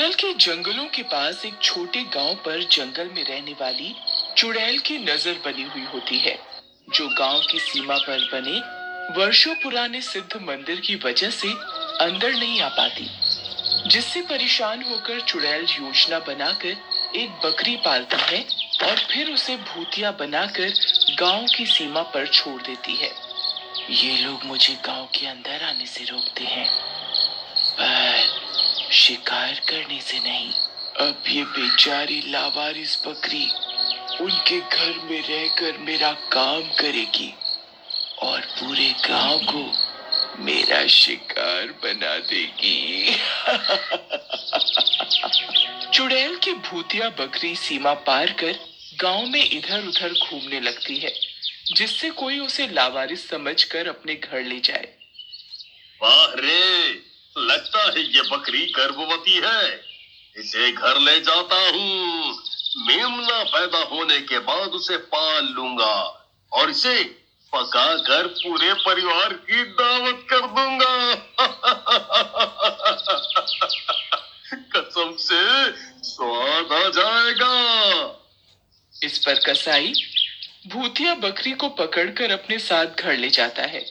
हिमालय के जंगलों के पास एक छोटे गांव पर जंगल में रहने वाली चुड़ैल की नजर बनी हुई होती है, जो गांव की सीमा पर बने वर्षों पुराने सिद्ध मंदिर की वजह से अंदर नहीं आ पाती। जिससे परेशान होकर चुड़ैल योजना बनाकर एक बकरी पालती है और फिर उसे भूतिया बनाकर गांव की सीमा पर छोड़ देती है। ये लोग मुझे गांव के अंदर आने से रोकते हैं, पर शिकार करने से नहीं। अब ये बेचारी लावारिस बकरी उनके घर में रहकर मेरा काम करेगी और पूरे गांव को मेरा शिकार बना देगी। चुड़ैल की भूतिया बकरी सीमा पार कर गांव में इधर उधर घूमने लगती है, जिससे कोई उसे लावारिस समझकर अपने घर ले जाए। वाह रे, लगता है ये बकरी गर्भवती है। इसे घर ले जाता हूँ। मेमना पैदा होने के बाद उसे पाल लूंगा और इसे पका कर पूरे परिवार की दावत कर दूंगा। कसम से स्वाद आ जाएगा। इस पर कसाई भूतिया बकरी को पकड़कर अपने साथ घर ले जाता है,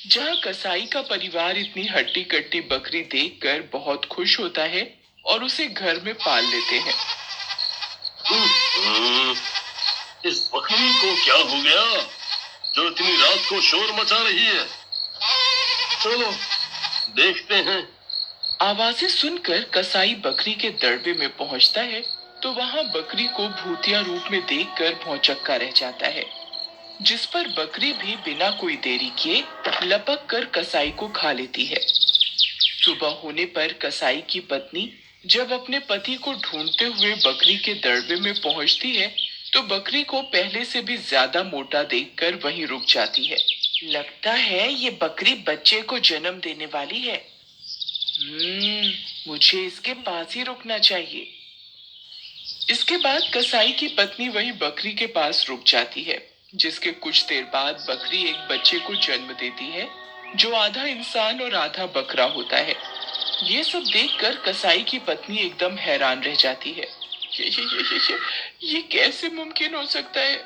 जहाँ कसाई का परिवार इतनी हट्टी कट्टी बकरी देखकर बहुत खुश होता है और उसे घर में पाल लेते हैं। इस बकरी को क्या हो गया जो इतनी रात को शोर मचा रही है? चलो देखते हैं। आवाजें सुनकर कसाई बकरी के दड़बे में पहुंचता है, तो वहां बकरी को भूतिया रूप में देखकर भौंचक्का रह जाता है, जिस पर बकरी भी बिना कोई देरी किए लपक कर कसाई को खा लेती है। सुबह होने पर कसाई की पत्नी जब अपने पति को ढूंढते हुए बकरी के दड़बे में पहुंचती है, तो बकरी को पहले से भी ज्यादा मोटा देखकर वहीं रुक जाती है। लगता है ये बकरी बच्चे को जन्म देने वाली है। मुझे इसके पास ही रुकना चाहिए। इसके बाद कसाई की पत्नी वही बकरी के पास रुक जाती है, जिसके कुछ देर बाद बकरी एक बच्चे को जन्म देती है, जो आधा इंसान और आधा बकरा होता है। ये सब देखकर कसाई की पत्नी एकदम हैरान रह जाती है। ये कैसे मुमकिन हो सकता है?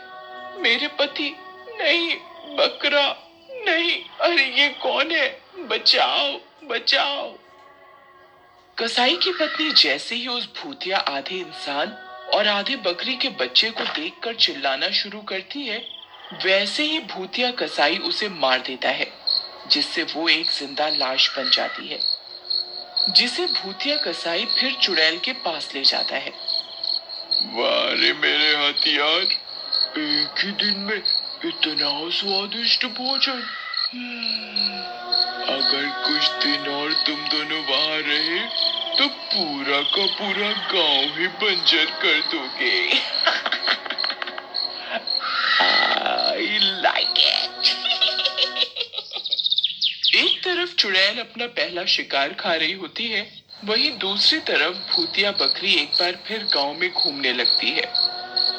मेरे पति नहीं, बकरा नहीं, अरे ये कौन है? बचाओ बचाओ। कसाई की पत्नी जैसे ही उस भूतिया आधे इंसान और आधे बकरी के बच्चे को देखकर चिल्लाना शुरू करती है, वैसे ही भूतिया कसाई उसे मार देता है, जिससे वो एक जिंदा लाश बन जाती है, जिसे भूतिया कसाई फिर चुड़ैल के पास ले जाता है। वाह रे मेरे हथियार, एक ही दिन में इतना स्वादिष्ट भोजन। अगर कुछ दिन और तुम दोनों वहां रहे तो पूरा का पूरा गांव ही बंजर कर दोगे। I like it. एक तरफ चुड़ैल अपना पहला शिकार खा रही होती है, वहीं दूसरी तरफ भूतिया बकरी एक बार फिर गांव में घूमने लगती है।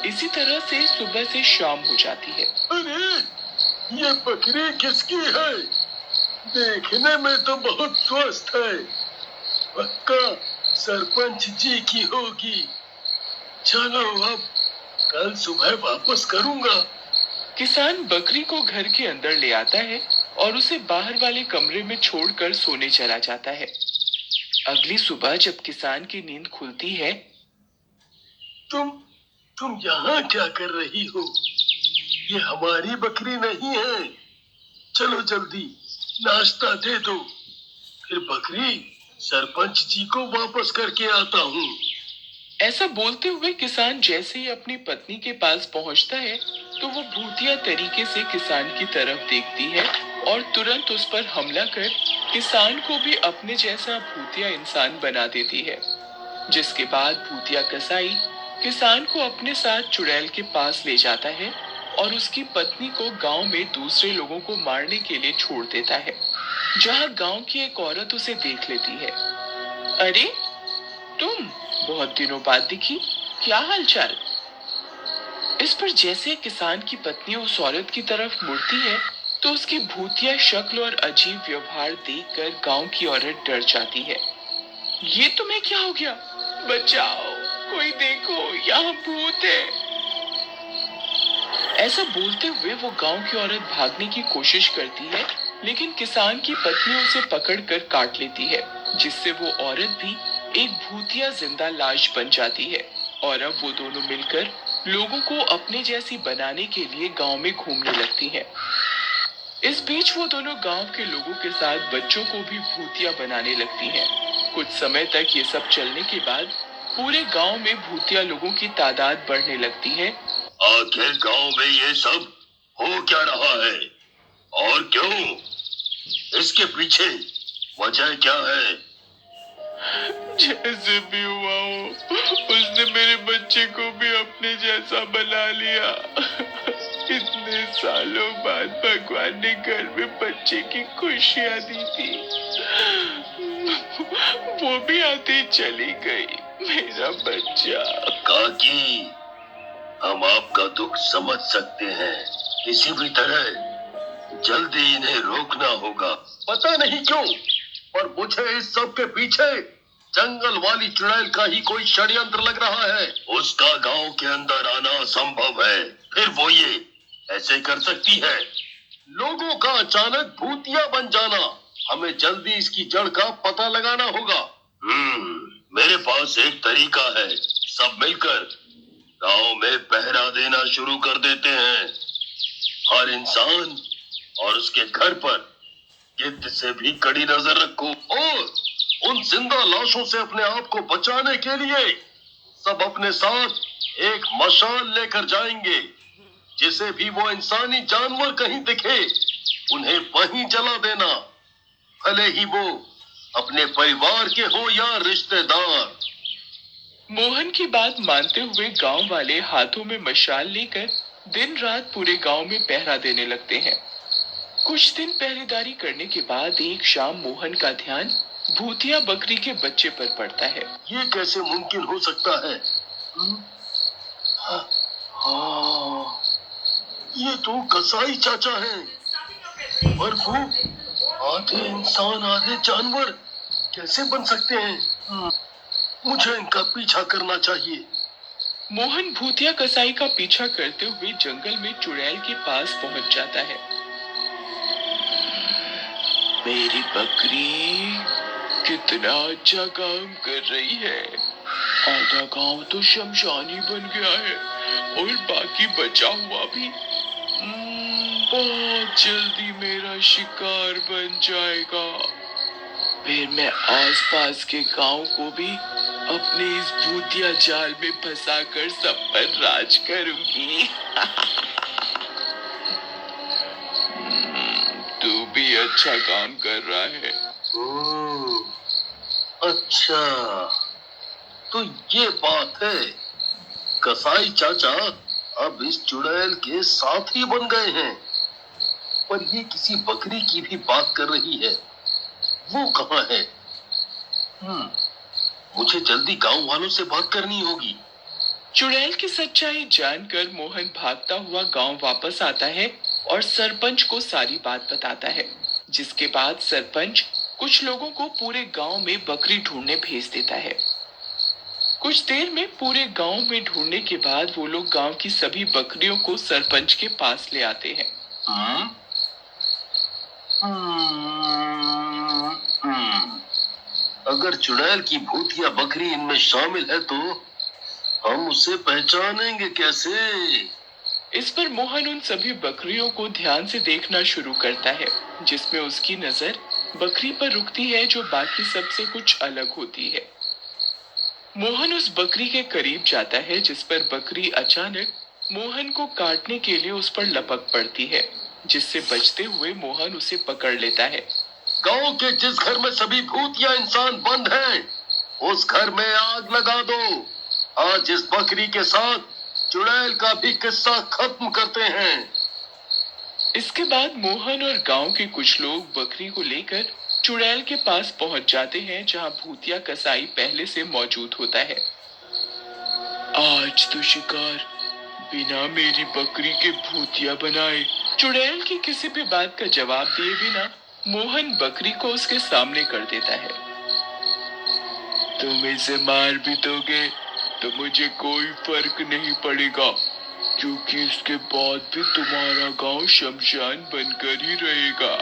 इसी तरह से सुबह से शाम हो जाती है। अरे, ये बकरी किसकी है? देखने में तो बहुत स्वस्थ है। पक्का सरपंच जी की होगी। चलो अब कल सुबह वापस करूंगा। किसान बकरी को घर के अंदर ले आता है और उसे बाहर वाले कमरे में छोड़कर सोने चला जाता है। अगली सुबह जब किसान की नींद खुलती है, तुम यहाँ क्या कर रही हो? ये हमारी बकरी नहीं है। चलो जल्दी नाश्ता दे दो, फिर बकरी सरपंच जी को वापस करके आता हूँ। ऐसा बोलते हुए किसान जैसे ही अपनी पत्नी के पास पहुंचता है, तो वो भूतिया तरीके से किसान की तरफ देखती है और तुरंत उस पर हमला कर किसान को भी अपने जैसा भूतिया इंसान बना देती है। जिसके बाद भूतिया कसाई किसान को अपने साथ चुड़ैल के पास ले जाता है और उसकी पत्नी को गांव में दूसरे लोगों को मारने के लिए छोड़ देता है, जहां गांव की एक औरत उसे देख लेती है। अरे तुम बहुत दिनों बाद दिखी, क्या हालचाल? इस पर जैसे किसान की पत्नी उस औरत की तरफ मुड़ती है, तो उसकी भूतिया शक्ल और अजीब व्यवहार देखकर गांव की औरत डर जाती है। ये तुम्हें क्या हो गया? बचाओ, कोई देखो, यहाँ भूत है। ऐसा बोलते हुए वो गांव की औरत भागने की कोशिश करती है, लेकिन किसान की पत्नी उसे पकड़कर काट लेती है, जिससे वो औरत भी एक भूतिया जिंदा लाश बन जाती है। और अब वो दोनों मिलकर लोगों को अपने जैसी बनाने के लिए गांव में घूमने लगती हैं। इस बीच वो दोनों गांव के लोगों के साथ बच्चों को भी भूतिया बनाने लगती हैं। कुछ समय तक ये सब चलने के बाद पूरे गांव में भूतिया लोगों की तादाद बढ़ने लगती है। आखिर गांव में ये सब हो क्या रहा है और क्यों? इसके पीछे वजह क्या है? जैसे भी हुआ हो, उसने मेरे बच्चे को भी अपने जैसा बना लिया। इतने सालों बाद भगवान ने घर में बच्चे की खुशियां दी थी, वो भी आती चली गई। मेरा बच्चा। काकी, हम आपका दुख समझ सकते हैं। किसी भी तरह जल्दी इन्हें रोकना होगा। पता नहीं क्यों, पर मुझे इस सब के पीछे जंगल वाली चुड़ैल का ही कोई षड्यंत्र लग रहा है। उसका गांव के अंदर आना असंभव है, फिर वो ये ऐसे कर सकती है। लोगों का अचानक भूतिया बन जाना, हमें जल्दी इसकी जड़ का पता लगाना होगा। मेरे पास एक तरीका है। सब मिलकर गांव में पहरा देना शुरू कर देते हैं। हर इंसान और उसके घर पर गिद्ध से भी कड़ी नजर रखो, और उन जिंदा लाशों से अपने आप को बचाने के लिए सब अपने साथ एक मशाल लेकर जाएंगे। जिसे भी वो इंसानी जानवर कहीं दिखे, उन्हें वहीं जला देना, भले ही वो अपने परिवार के हो या रिश्तेदार। मोहन की बात मानते हुए गांव वाले हाथों में मशाल लेकर दिन रात पूरे गांव में पहरा देने लगते हैं। कुछ दिन पहरेदारी करने के बाद एक शाम मोहन का ध्यान भूतिया बकरी के बच्चे पर पड़ता है। ये कैसे मुमकिन हो सकता है? हाँ, हाँ, ये तो कसाई चाचा हैं। पर वो आधे इंसान आधे जानवर कैसे बन सकते हैं? मुझे इनका पीछा करना चाहिए। मोहन भूतिया कसाई का पीछा करते हुए जंगल में चुड़ैल के पास पहुंच जाता है। मेरी बकरी कितना अच्छा काम कर रही है। आधा गांव तो शमशानी बन गया है और बाकी बचा हुआ भी बहुत जल्दी मेरा शिकार बन जाएगा। फिर मैं आसपास के गांव को भी अपने इस भूतिया जाल में फंसाकर सब पर राज करूंगी। तू भी अच्छा काम कर रहा है। अच्छा, तो ये बात है। कसाई चाचा अब इस चुड़ैल के साथी बन गए हैं। पर ये किसी बकरी की भी बात कर रही है। वो कहाँ है? मुझे जल्दी गांव वालों से बात करनी होगी। चुड़ैल की सच्चाई जानकर मोहन भागता हुआ गांव वापस आता है और सरपंच को सारी बात बताता है, जिसके बाद सरपंच कुछ लोगों को पूरे गांव में बकरी ढूंढने भेज देता है। कुछ देर में पूरे गांव में ढूंढने के बाद वो लोग गांव की सभी बकरियों को सरपंच के पास ले आते हैं। अगर चुड़ैल की भूतिया बकरी इनमें शामिल है तो हम उसे पहचानेंगे कैसे? इस पर मोहन उन सभी बकरियों को ध्यान से देखना शुरू करता है, जिसमें उसकी नजर बकरी पर रुकती है जो बाकी सबसे कुछ अलग होती है। मोहन उस बकरी के करीब जाता है, जिस पर बकरी अचानक मोहन को काटने के लिए उस पर लपक पड़ती है, जिससे बचते हुए मोहन उसे पकड़ लेता है। गांव के जिस घर में सभी भूतिया इंसान बंद हैं, उस घर में आग लगा दो। आज इस बकरी के साथ चुड़ैल का भी किस्सा खत्म करते हैं। इसके बाद मोहन और गांव के कुछ लोग बकरी को लेकर चुड़ैल के पास पहुंच जाते हैं, जहां भूतिया कसाई पहले से मौजूद होता है। आज तो शिकार बिना मेरी बकरी के भूतिया बनाए। चुड़ैल की किसी भी बात का जवाब दिए बिना मोहन बकरी को उसके सामने कर देता है। तुम इसे मार भी दोगे तो मुझे कोई फर्क नहीं पड़ेगा, क्योंकि इसके बाद भी तुम्हारा गांव शमशान बनकर ही रहेगा।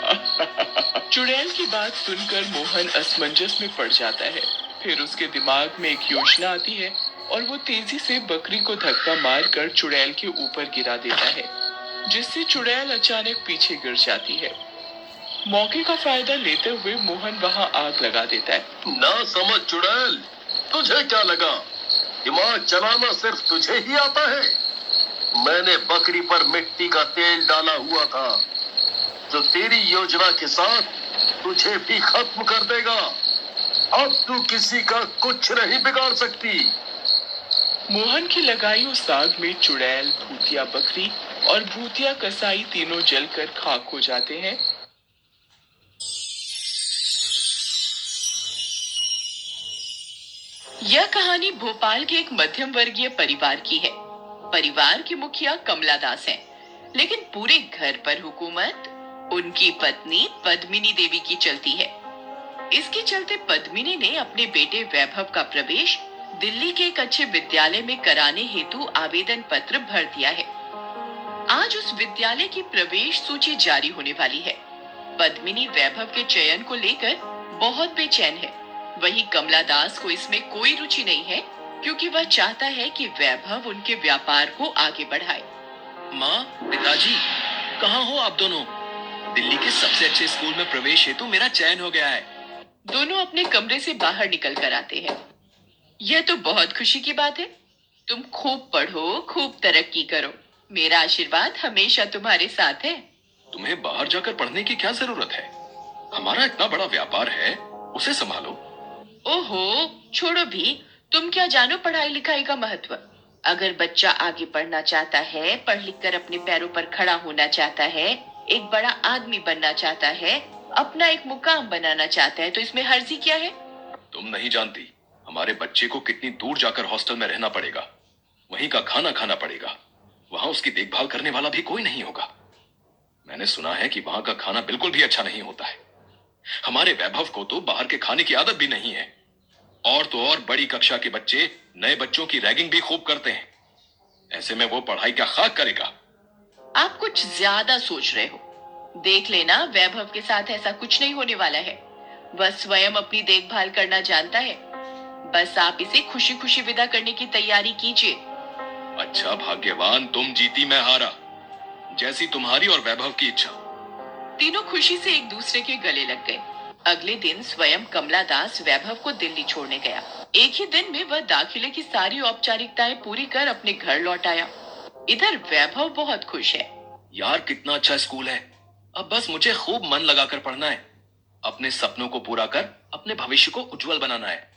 चुड़ैल की बात सुनकर मोहन असमंजस में पड़ जाता है। फिर उसके दिमाग में एक योजना आती है और वो तेजी से बकरी को धक्का मारकर चुड़ैल के ऊपर गिरा देता है, जिससे चुड़ैल अचानक पीछे गिर जाती है। मौके का फायदा लेते हुए मोहन वहां आग लगा देता है। ना समझ चुड़ैल, तुझे क्या लगा दिमाग चलाना सिर्फ तुझे ही आता है? मैंने बकरी पर मिट्टी का तेल डाला हुआ था, जो तेरी योजना के साथ तुझे भी खत्म कर देगा। अब तू किसी का कुछ नहीं बिगाड़ सकती। मोहन की लगाई उस आग में चुड़ैल, भूतिया बकरी और भूतिया कसाई तीनों जलकर खाक हो जाते हैं। यह कहानी भोपाल के एक मध्यम वर्गीय परिवार की है। परिवार की मुखिया कमला दास है, लेकिन पूरे घर पर हुकूमत उनकी पत्नी पद्मिनी देवी की चलती है। इसके चलते पद्मिनी ने अपने बेटे वैभव का प्रवेश दिल्ली के एक अच्छे विद्यालय में कराने हेतु आवेदन पत्र भर दिया है। आज उस विद्यालय की प्रवेश सूची जारी होने वाली है। पद्मिनी वैभव के चयन को लेकर बहुत बेचैन है। वहीं कमला दास को इसमें कोई रुचि नहीं है, क्योंकि वह चाहता है कि वैभव उनके व्यापार को आगे बढ़ाए। माँ, पिताजी, कहाँ हो आप दोनों? दिल्ली के सबसे अच्छे स्कूल में प्रवेश हेतु मेरा चयन हो गया है। दोनों अपने कमरे से बाहर निकल कर आते हैं। यह तो बहुत खुशी की बात है। तुम खूब पढ़ो, खूब तरक्की करो। मेरा आशीर्वाद हमेशा तुम्हारे साथ है। तुम्हें बाहर जाकर पढ़ने की क्या जरूरत है? हमारा इतना बड़ा व्यापार है, उसे संभालो। ओहो, छोड़ो भी। तुम क्या जानो पढ़ाई लिखाई का महत्व। अगर बच्चा आगे पढ़ना चाहता है, पढ़ लिख कर अपने पैरों पर खड़ा होना चाहता है, एक बड़ा आदमी बनना चाहता है, अपना एक मुकाम बनाना चाहता है, तो इसमें हर्जी क्या है? तुम नहीं जानती हमारे बच्चे को कितनी दूर जाकर हॉस्टल में रहना पड़ेगा, वहीं का खाना खाना पड़ेगा। वहां उसकी देखभाल करने वाला भी कोई नहीं होगा। मैंने सुना है कि वहां का खाना बिल्कुल भी अच्छा नहीं होता है। हमारे वैभव को तो बाहर के खाने की आदत भी नहीं है। और तो और बड़ी कक्षा के बच्चे नए बच्चों की रैगिंग भी खूब करते हैं। ऐसे में वो पढ़ाई क्या खाक करेगा? आप कुछ ज्यादा सोच रहे हो। देख लेना, वैभव के साथ ऐसा कुछ नहीं होने वाला है। वह स्वयं अपनी देखभाल करना जानता है। बस आप इसे खुशी खुशी विदा करने की तैयारी कीजिए। अच्छा भाग्यवान, तुम जीती मैं हारा। जैसी तुम्हारी और वैभव की इच्छा। तीनों खुशी से एक दूसरे के गले लग गए। अगले दिन स्वयं कमला दास वैभव को दिल्ली छोड़ने गया। एक ही दिन में वह दाखिले की सारी औपचारिकताएं पूरी कर अपने घर लौट आया। इधर वैभव बहुत खुश है। यार कितना अच्छा स्कूल है। अब बस मुझे खूब मन लगाकर पढ़ना है। अपने सपनों को पूरा कर अपने भविष्य को उज्जवल बनाना है।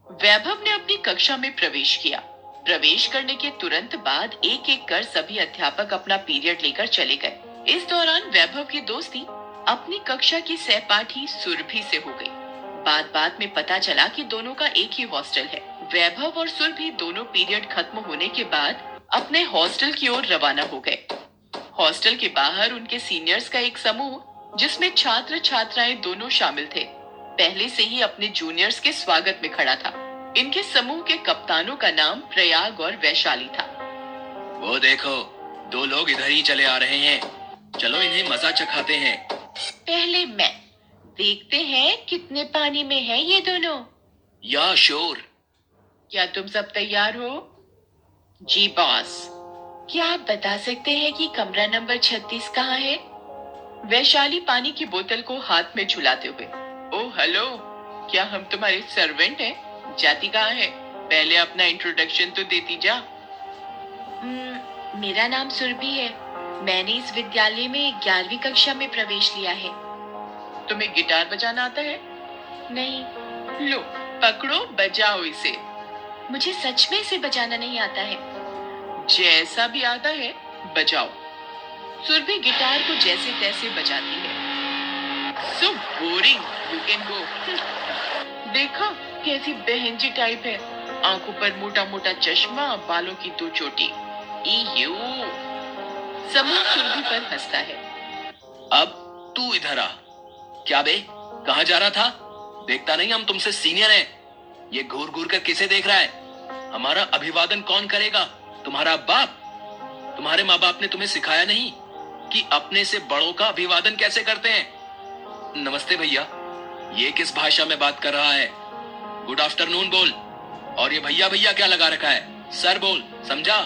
वैभव ने अपनी कक्षा में प्रवेश किया। प्रवेश करने के तुरंत बाद एक एक कर सभी अध्यापक अपना पीरियड लेकर चले गए। इस दौरान वैभव की दोस्ती अपनी कक्षा की सहपाठी सुरभि से हो गई। बात बात में पता चला कि दोनों का एक ही हॉस्टल है। वैभव और सुरभि दोनों पीरियड खत्म होने के बाद अपने हॉस्टल की ओर रवाना हो गए। हॉस्टल के बाहर उनके सीनियर्स का एक समूह, जिसमें छात्र छात्राएं दोनों शामिल थे, पहले से ही अपने जूनियर्स के स्वागत में खड़ा था। इनके समूह के कप्तानों का नाम प्रयाग और वैशाली था। वो देखो, दो लोग इधर ही चले आ रहे हैं। चलो इन्हें मजा चखाते हैं। पहले मैं देखते हैं कितने पानी में है ये दोनों। या शोर। क्या तुम सब तैयार हो? जी बॉस। क्या आप बता सकते हैं कि कमरा नंबर 36 कहाँ है? वैशाली पानी की बोतल को हाथ में झुलाते हुए। ओह हेलो, क्या हम तुम्हारे सर्वेंट हैं? जाति कहाँ है? पहले अपना इंट्रोडक्शन तो देती जा। मेरा नाम सुरभि है। मैंने इस विद्यालय में 11वीं कक्षा में प्रवेश लिया है। तुम्हें गिटार बजाना आता है? नहीं। लो पकड़ो, बजाओ इसे। मुझे सच में इसे बजाना नहीं आता है। जैसा भी आता है बजाओ। सुरभि गिटार को जैसे तैसे बजाती है। So boring, you can go. देखो कैसी बहनजी टाइप है। आंखों पर मोटा मोटा चश्मा, बालों की दो चोटी। इयू। समूह सुरभि पर हंसता है। अब तू इधर आ। क्या बे, कहाँ जा रहा था? देखता नहीं हम तुमसे सीनियर हैं। ये घूर घूर कर किसे देख रहा है? हमारा अभिवादन कौन करेगा? तुम्हारा बाप? तुम्हारे माँ बाप ने तुम्हें सिखाया नहीं कि अपने से बड़ों का अभिवादन कैसे करते हैं? नमस्ते भैया। ये किस भाषा में बात कर रहा है? गुड आफ्टरनून बोल। और ये भैया भैया क्या लगा रखा है? सर बोल, समझा?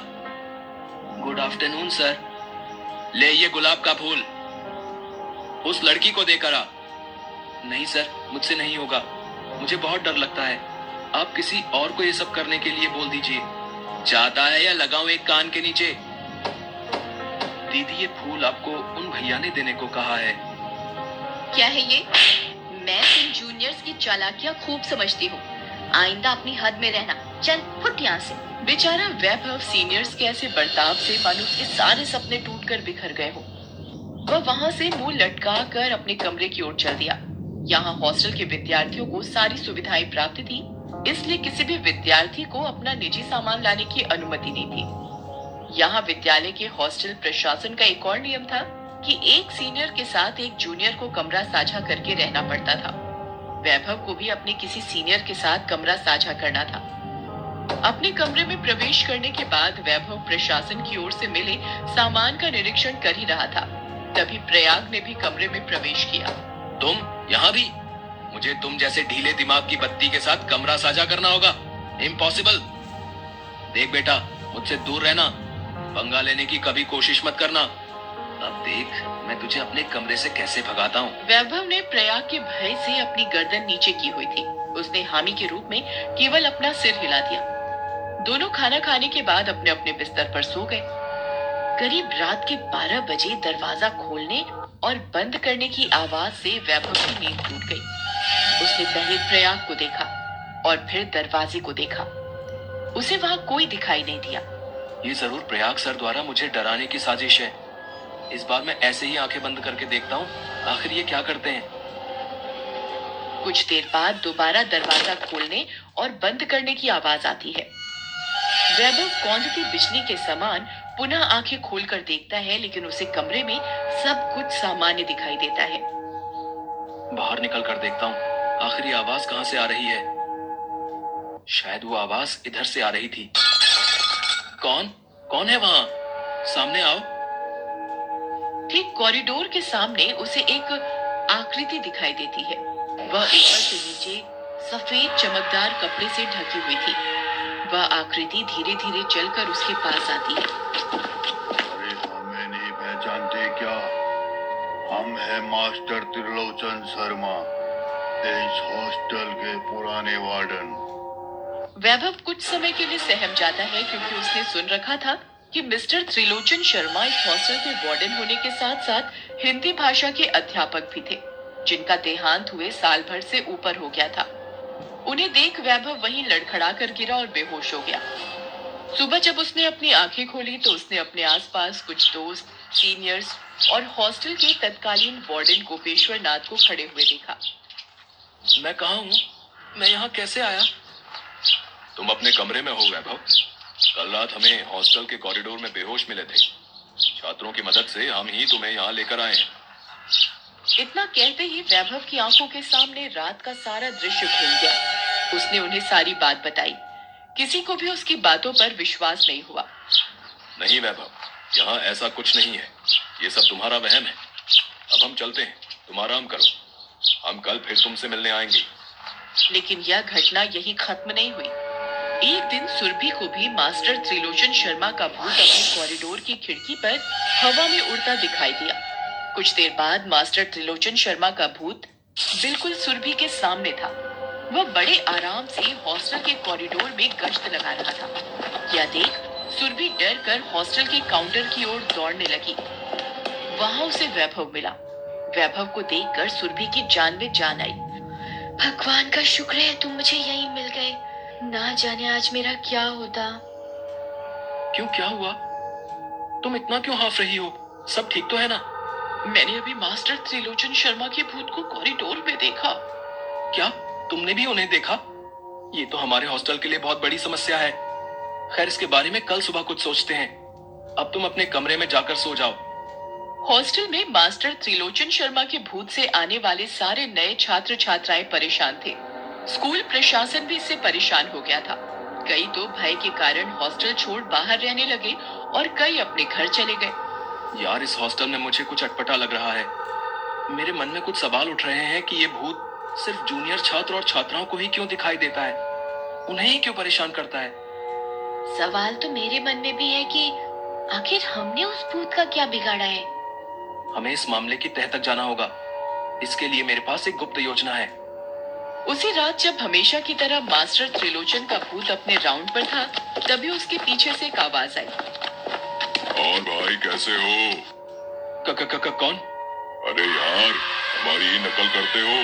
Good afternoon sir. ले ये गुलाब का फूल उस लड़की को देकर आ। नहीं सर, मुझसे नहीं होगा, मुझे बहुत डर लगता है। आप किसी और को ये सब करने के लिए बोल दीजिए। चाहता है या लगाऊं एक कान के नीचे? दीदी, ये फूल आपको उन भैया ने देने को कहा है। क्या है ये? मैं तुम जूनियर्स की चालाकियां खूब समझती हूँ। आइंदा अपनी हद में रहना। चल फुट यहाँ से। बेचारा वैभव सीनियर्स के ऐसे बर्ताव से मानो उसके सारे सपने टूटकर बिखर गए हो। वह वहां से मुंह लटका कर अपने कमरे की ओर चल दिया। यहाँ हॉस्टल के विद्यार्थियों को सारी सुविधाएं प्राप्त थी, इसलिए किसी भी विद्यार्थी को अपना निजी सामान लाने की अनुमति नहीं थी। यहाँ विद्यालय के हॉस्टल प्रशासन का एक और नियम था कि एक सीनियर के साथ एक जूनियर को कमरा साझा करके रहना पड़ता था। वैभव को भी अपने किसी सीनियर के साथ कमरा साझा करना था। अपने कमरे में प्रवेश करने के बाद वैभव प्रशासन की ओर से मिले सामान का निरीक्षण कर ही रहा था। तभी प्रयाग ने भी कमरे में प्रवेश किया। तुम यहाँ भी? मुझे तुम जैसे ढीले दिमाग की बत्ती के साथ कमरा साझा करना होगा। इम्पॉसिबल। देख बेटा, मुझसे दूर रहना, पंगा लेने की कभी कोशिश मत करना। अब देख मैं तुझे अपने कमरे से कैसे भगाता हूँ। वैभव ने प्रयाग के भय से अपनी गर्दन नीचे की हुई थी। उसने हामी के रूप में केवल अपना सिर हिला दिया। दोनों खाना खाने के बाद अपने अपने बिस्तर पर सो गए। करीब रात के 12 बजे दरवाजा खोलने और बंद करने की आवाज से वैभव की नींद टूट गई। उसने पहले प्रयाग को देखा और फिर दरवाजे को देखा। उसे वहां कोई दिखाई नहीं दिया। ये जरूर प्रयाग सर द्वारा मुझे डराने की साजिश है। इस बार मैं ऐसे ही आंखें बंद करके देखता हूँ, आखिर ये क्या करते हैं। कुछ देर बाद दोबारा दरवाजा खोलने और बंद करने की आवाज आती है। वैभव कौंधती बिजली के समान पुनः आंखें खोलकर देखता है, लेकिन उसे कमरे में सब कुछ सामान्य दिखाई देता है। बाहर निकल कर देखता हूँ, आखिर ये आवाज कहाँ से आ रही है। शायद वो आवाज इधर से आ रही थी। कौन है वहां? सामने आओ। ठीक कॉरिडोर के सामने उसे एक आकृति दिखाई देती है। वह ऊपर से नीचे सफेद चमकदार कपड़े से ढकी हुई थी। वह आकृति धीरे धीरे चलकर उसके पास आती है। अरे हमें नहीं पहचानते क्या? हम हैं मास्टर त्रिलोचन शर्मा, इस हॉस्टल के पुराने वार्डन। वैभव कुछ समय के लिए सहम जाता है, क्योंकि उसने सुन रखा था कि मिस्टर त्रिलोचन शर्मा इस हॉस्टल के वार्डन होने के साथ साथ हिंदी भाषा के अध्यापक भी थे, जिनका देहांत हुए साल भर से ऊपर हो गया था। उन्हें देख वैभव वहीं लड़खड़ा कर गिरा और बेहोश हो गया। सुबह जब उसने अपनी आंखें खोली तो उसने अपने आसपास कुछ दोस्त, सीनियर्स और हॉस्टल के तत्कालीन वार्डन गोपेश्वर नाथ को खड़े हुए देखा। मैं कहाँ हूँ? मैं यहाँ कैसे आया? तुम अपने कमरे में हो वैभव। कल रात हमें हॉस्टल के कॉरिडोर में बेहोश मिले थे। छात्रों की मदद से हम ही तुम्हें यहाँ लेकर आए हैं। इतना कहते ही वैभव की आंखों के सामने रात का सारा दृश्य घूम गया। उसने उन्हें सारी बात बताई। किसी को भी उसकी बातों पर विश्वास नहीं हुआ। नहीं वैभव, यहाँ ऐसा कुछ नहीं है। ये सब तुम्हारा वहम है। अब हम चलते हैं, तुम आराम करो। हम कल फिर तुमसे मिलने आएंगे। लेकिन यह घटना यही खत्म नहीं हुई। एक दिन सुरभि को भी मास्टर त्रिलोचन शर्मा का भूत अपने कॉरिडोर की खिड़की पर हवा में उड़ता दिखाई दिया। कुछ देर बाद मास्टर त्रिलोचन शर्मा का भूत बिल्कुल सुरभि के सामने था। वह बड़े आराम से हॉस्टल के कॉरिडोर में गश्त लगा रहा था। यह देख सुरभि डर कर हॉस्टल के काउंटर की ओर दौड़ने लगी। वहां उसे वैभव मिला। वैभव को देखकर सुरभि की जान में जान आई। भगवान का शुक्र है तुम मुझे यहीं मिल गए। ना जाने आज मेरा क्या होता। क्यों, क्या हुआ? तुम इतना क्यों हाफ रही हो? सब ठीक तो है ना? मैंने अभी मास्टर त्रिलोचन शर्मा के भूत को कॉरिडोर में देखा। क्या तुमने भी उन्हें देखा? ये तो हमारे हॉस्टल के लिए बहुत बड़ी समस्या है। खैर, इसके बारे में कल सुबह कुछ सोचते हैं। अब तुम अपने कमरे में जाकर सो जाओ। हॉस्टल में मास्टर त्रिलोचन शर्मा के भूत से आने वाले सारे नए छात्र छात्राएं परेशान थे। स्कूल प्रशासन भी इससे परेशान हो गया था। कई तो भय के कारण हॉस्टल छोड़ बाहर रहने लगे और कई अपने घर चले गए। यार, इस हॉस्टल में मुझे कुछ अटपटा लग रहा है। मेरे मन में कुछ सवाल उठ रहे हैं कि ये भूत सिर्फ जूनियर छात्र और छात्राओं को ही क्यों दिखाई देता है, उन्हें ही क्यों परेशान करता है। सवाल तो मेरे मन में भी है कि आखिर हमने उस भूत का क्या बिगाड़ा है। हमें इस मामले की तह तक जाना होगा। इसके लिए मेरे पास एक गुप्त योजना है। उसी रात जब हमेशा की तरह मास्टर त्रिलोचन का भूत अपने राउंड पर था, तभी उसके पीछे से एक आवाज आई। और भाई कैसे हो? कौन? अरे यार, हमारी ही नकल करते हो,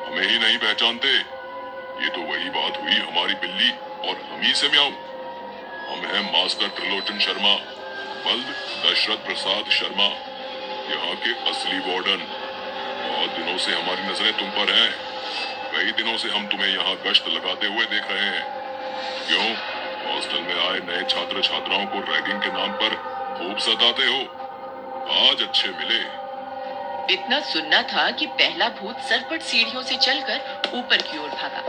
हमें ही नहीं पहचानते। ये तो वही बात हुई हमारी बिल्ली और हम ही से म्याऊं। हम हैं मास्टर त्रिलोचन शर्मा, बल्द दशरथ प्रसाद शर्मा, यहाँ के असली वार्डन। बहुत दिनों से हमारी नजरें तुम पर हैं। कई दिनों से हम तुम्हें यहाँ गश्त लगाते हुए देख रहे हैं। क्यों, हॉस्टल में आए नए छात्र छात्राओं को रैगिंग के नाम पर खूब सताते हो? आज अच्छे मिले। इतना सुनना था कि पहला भूत सरपट सीढ़ियों से चलकर ऊपर की ओर भागा।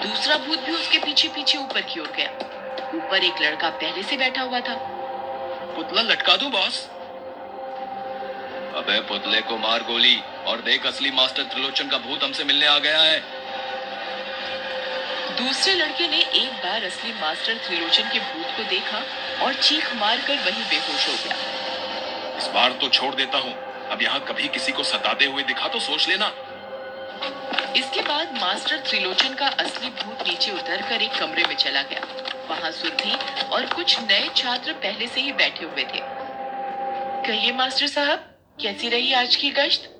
दूसरा भूत भी उसके पीछे पीछे ऊपर की ओर गया। ऊपर एक लड़का पहले से बैठा हुआ था। पुतला लटका दूं बॉस? अबे पुतले को मार गोली और देख, असली मास्टर त्रिलोचन का भूत हमसे मिलने आ गया है। दूसरे लड़के ने एक बार असली मास्टर त्रिलोचन के भूत को देखा और चीख मारकर वहीं बेहोश हो गया। इस बार तो छोड़ देता हूँ। अब यहाँ कभी किसी को सताते हुए दिखा तो सोच लेना। इसके बाद मास्टर त्रिलोचन का असली भूत नीचे उतरकर एक कमरे में चला गया। वहां सुरभि और कुछ नए छात्र पहले से ही बैठे हुए थे। कहिए मास्टर साहब, कैसी रही आज की गश्त?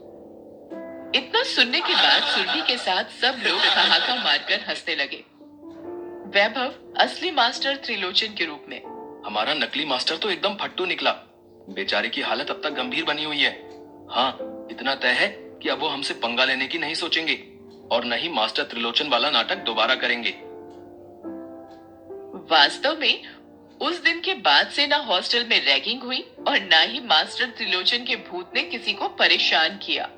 इतना सुनने के बाद सुरभि के साथ सब लोग ठहाका मारकर हंसने लगे। वैभव असली मास्टर त्रिलोचन के रूप में। हमारा नकली मास्टर तो एकदम फट्टू निकला। बेचारे की हालत अब तक गंभीर बनी हुई है। हाँ, इतना तय है कि अब वो हमसे पंगा लेने की नहीं सोचेंगे और न ही मास्टर त्रिलोचन वाला नाटक दोबारा करेंगे। वास्तव में उस दिन के बाद से ना हॉस्टल में रैगिंग हुई और ना ही मास्टर त्रिलोचन के भूत ने किसी को परेशान किया।